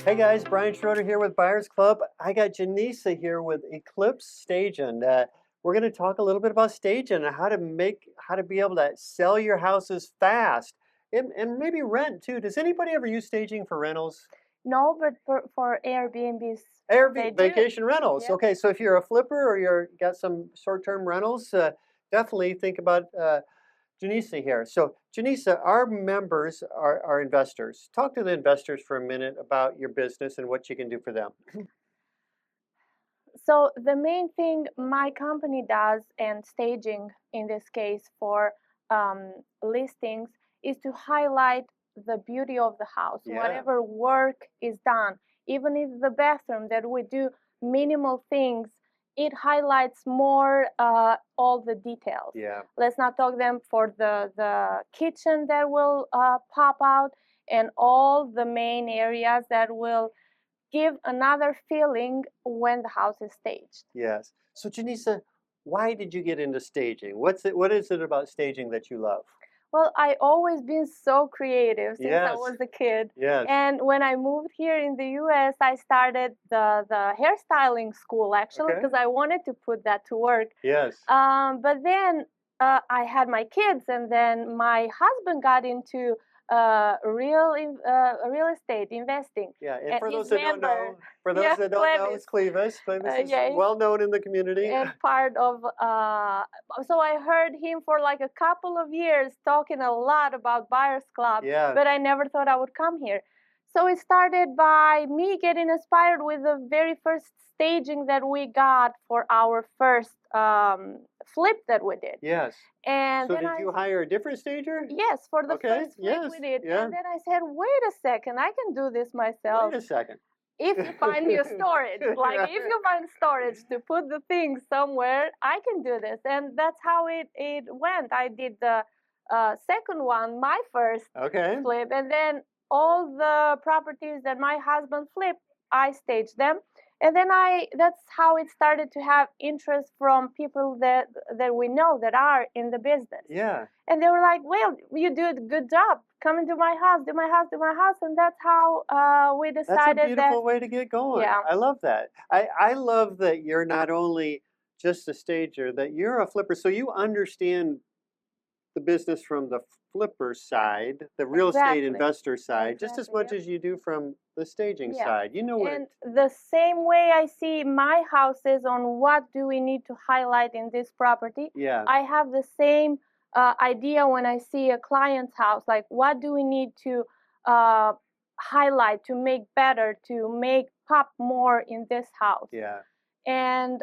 Hey guys, Brian Schroeder here with Buyers Club. I got Xhenisa here with Eclipse Staging. We're going to talk a little bit about staging and how to be able to sell your houses fast and maybe rent too. Does anybody ever use staging for rentals? No, but for Airbnbs, they Airbnb, do. vacation rentals. Yeah. Okay, so if you're a flipper or you're got some short-term rentals, definitely think about Xhenisa here. So, Xhenisa, our members are investors. Talk to the investors for a minute about your business and what you can do for them. So the main thing my company does, and staging in this case for listings, is to highlight the beauty of the house. Yeah. Whatever work is done, even if the bathroom that we do minimal things, it highlights more all the details. Yeah. Let's not talk them for the kitchen that will pop out and all the main areas that will give another feeling when the house is staged. Yes. So, Xhenisa, why did you get into staging? What is it about staging that you love? Well, I always been so creative since I Yes. was a kid. Yes. And when I moved here in the US, I started the hairstyling school actually Okay. because I wanted to put that to work. Yes. But then I had my kids, and then my husband got into real estate investing. Yeah. And And for he's those that don't member. know, for those Yeah, that don't know, Clevis. it's Clevis. Clevis is Yeah, well known in the community. and part of so I heard him for like a couple of years talking a lot about Buyers Club, Yeah. but I never thought I would come here. So it started by me getting inspired with the very first staging that we got for our first flip that we did. Yes. And So then did you hire a different stager? yes, for the Okay. first flip Yes. we did. Yeah. And then I said, wait a second, I can do this myself. Wait a second. If you find your storage, like Right. if you find storage to put the things somewhere, I can do this. And that's how it went. I did the second one, my first Okay. flip, and then all the properties that my husband flipped, I staged them. And then that's how it started to have interest from people that we know that are in the business. Yeah. And they were like, well, you do a good job. Come into my house, do my house, do my house. And that's how we That's a decided beautiful that, way to get going. yeah. I love that. I love that you're not only just a stager, that you're a flipper. So you understand the business from the flipper side, the real estate Exactly. investor side, just as Exactly, much yep. as you do from the staging Yeah. side. You know what And the same way I see my houses on what do we need to highlight in this property, yeah. I have the same idea when I see a client's house. Like, what do we need to highlight to make better, to make pop more in this house? Yeah. And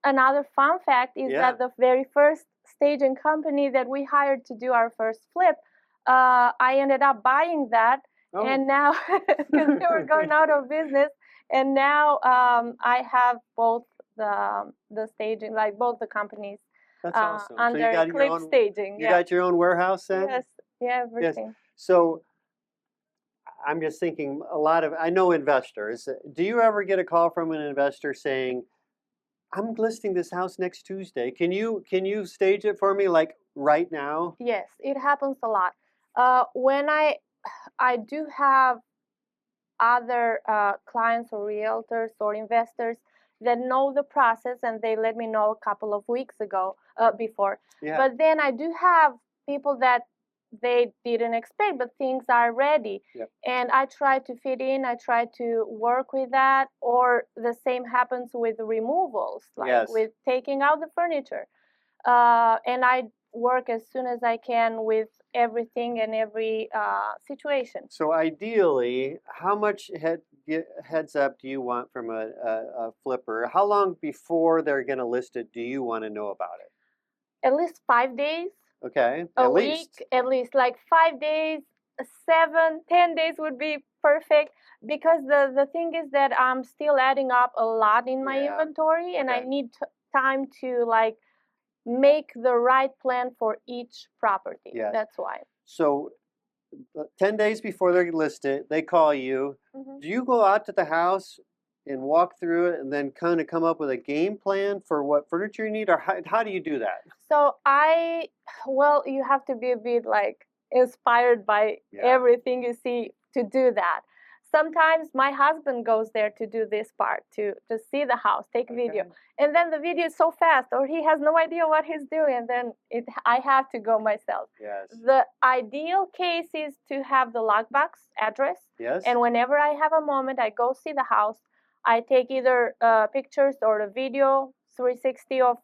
another fun fact is Yeah. that the very first staging company that we hired to do our first flip, I ended up buying that. Oh. And now, because they were going out of business, and now I have both the staging, like both the companies, That's awesome. So under you got your Eclipse own Staging. you Yeah. got your own warehouse then? Yes. Yeah. Yes. Everything. So I'm just thinking I know investors. Do you ever get a call from an investor saying, I'm listing this house next Tuesday. Can you stage it for me like right now? Yes, it happens a lot. When I do have other clients or realtors or investors that know the process, and they let me know a couple of weeks ago before. Yeah. But then I do have people that they didn't expect, but things are ready. Yep. And I try to fit in, I try to work with that, or the same happens with removals, like Yes. with taking out the furniture. And I work as soon as I can with everything and every situation. So ideally, how much heads up do you want from a flipper? How long before they're going to list it do you want to know about it? At least 5 days. Okay. A week, at least, like 5 days, 7, 10 days would be perfect, because the thing is that I'm still adding up a lot in my Yeah. inventory, and I Okay. need time to like make the right plan for each property. Yes. That's why. So 10 days before they're listed, they call you. Mm-hmm. Do you go out to the house and walk through it and then kind of come up with a game plan for what furniture you need, or how do you do that? So well, you have to be a bit like inspired by Yeah. everything you see to do that. Sometimes my husband goes there to do this part, to see the house, take video. Okay. And then the video is so fast, or he has no idea what he's doing, and then I have to go myself. Yes. The ideal case is to have the lockbox address. Yes. And whenever I have a moment, I go see the house. I take either pictures or a video 360 of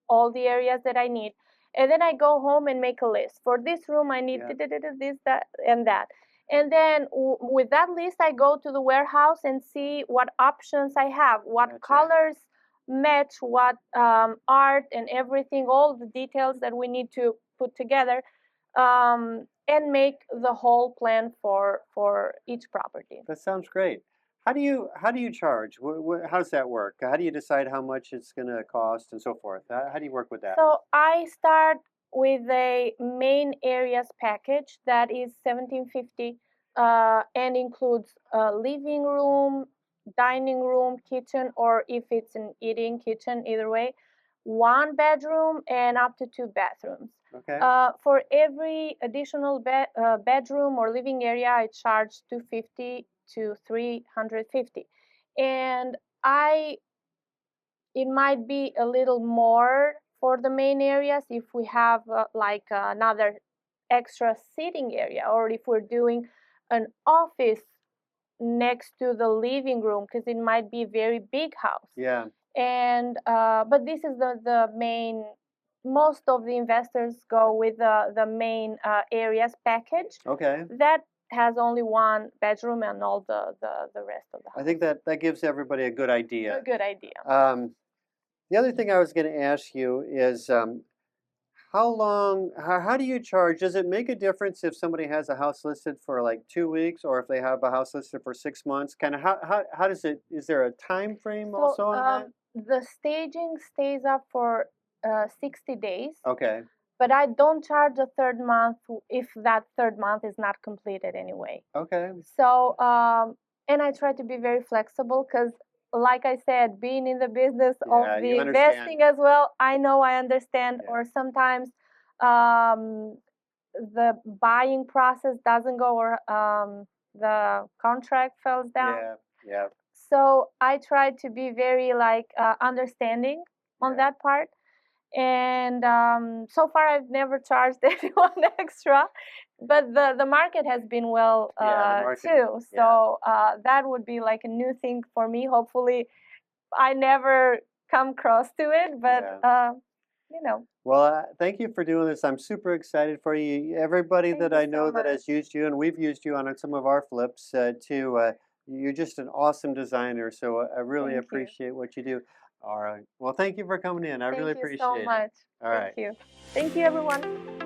all the areas that I need. And then I go home and make a list. For this room, I need this, that, and that. And then with that list, I go to the warehouse and see what options I have, what colors match what art and everything, all the details that we need to put together, and make the whole plan for each property. That sounds great. How do you charge? How does that work? How do you decide how much it's going to cost and so forth? How do you work with that? So I start with a main areas package that is $1,750 and includes a living room, dining room, kitchen, or if it's an eating kitchen, either way, 1 bedroom and up to 2 bathrooms. Okay. For every additional bedroom or living area, I charge $250 to $350, and it might be a little more for the main areas if we have like another extra seating area, or if we're doing an office next to the living room, because it might be a very big house. Yeah. And but this is the main. Most of the investors go with the main areas package. Okay. That has only 1 bedroom and all the rest of the house. I think that gives everybody a good idea. A good idea. The other thing I was going to ask you is how do you charge? Does it make a difference if somebody has a house listed for like 2 weeks or if they have a house listed for 6 months? Kind of how does it, is there a time frame also on that? The staging stays up for 60 days. Okay. But I don't charge a third month if that third month is not completed anyway. Okay. So, and I try to be very flexible because, like I said, being in the business of the investing as well, I know I understand. Yeah. Or sometimes the buying process doesn't go, or the contract falls down. Yeah, yeah. So I try to be very understanding on that part. And so far I've never charged anyone extra, but the market has been well too. So that would be like a new thing for me. Hopefully I never come across to it, but you know. Well, thank you for doing this. I'm super excited for you. Everybody that I know that has used you, and we've used you on some of our flips too. You're just an awesome designer, so I really appreciate what you do. All right. Well, thank you for coming in. I really appreciate it. Thank you so much. All right. Thank you. Thank you, everyone.